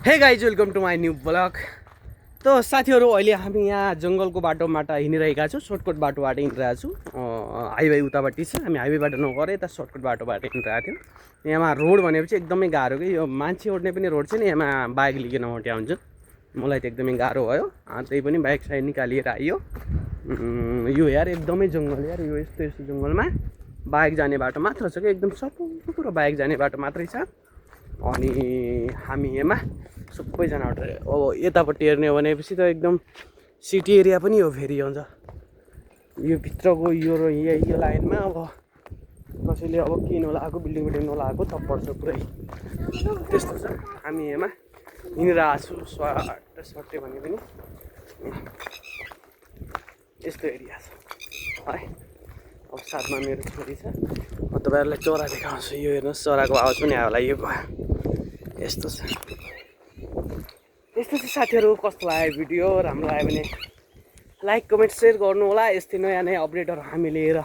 हे guys welcome to my new blog. त साथीहरू अहिले हामी यहाँ जङ्गलको बाटोबाट हिँडिरहेका छौँ। सर्टकट बाटोबाट हिँडिरहेको छु। हाइवे उतापट्टि छ, हामी हाइवेबाट नगएर यता सर्टकट बाटोबाट हिँडिरहेको थियौँ। यहाँ रोड भनेपछि एकदमै गाह्रो कि यो मान्छे ओड्ने पनि रोड छ नि, यहाँ बाइक लिएर ओट्या हुन्छ। मलाई त एकदमै गाह्रो भयो, त्यही पनि बाइक साइड निकालिएर आइयो। यो यार एकदमै जङ्गल यार, यो यस्तो यस्तो जङ्गलमा बाइक जाने बाटो मात्र छ कि एकदम सपुरो बाइक जाने बाटो मात्रै छ। अनि हामी यहाँमा सबैजना अब यतापट्टि हेर्ने हो भनेपछि त एकदम सिटी एरिया पनि हो। फेरि हुन्छ यो भित्रको यो लाइनमा अब कसैले अब के नलाएको बिल्डिङ नलाएको थप्पड छ पुरै त्यस्तो छ। हामी यहाँमा हिँडिरहेको छु सट्टै भने पनि यस्तो एरिया छ है। अब साथमा मेरो छोरी छ, म तपाईँहरूलाई चरा देखाउँछु। यो हेर्नुहोस्, चराको आवाज पनि आयो होला। यो यस्तो छ साथीहरू। कस्तो लाग्यो भिडियो? राम्रो लाग्यो भने लाइक कमेन्ट सेयर गर्नु होला। यस्तै नयाँ नयाँ अपडेटहरू हामी लिएर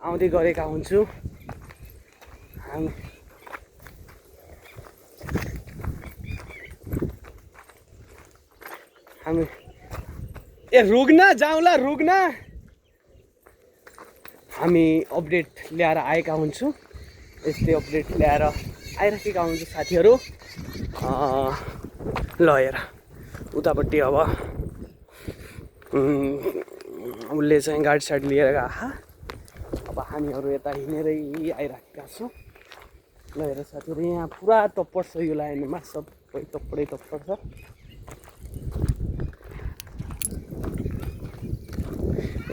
आउँदै गरेका हुन्छौँ। हामी रुग्न जाउँला रुग्न हामी अपडेट ल्याएर आएका हुन्छौँ। यस्तै अपडेट ल्याएर आइराखेका हुन्छ साथीहरू। ल हेर उतापट्टि अब उसले चाहिँ गाडी साडी लिएर गएको। अब हामीहरू यता हिँडेरै आइराखेका छौँ। ल हेर साथीहरू, यहाँ पुरा तप्पड छ यो लाइनमा, सबै तप्पडै तप्पड छ।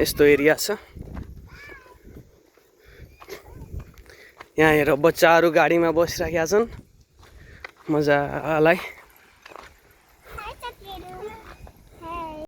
यस्तो एरिया छ। यहाँ हेर बच्चाहरू गाडीमा बसिराखेका छन् मजालाई।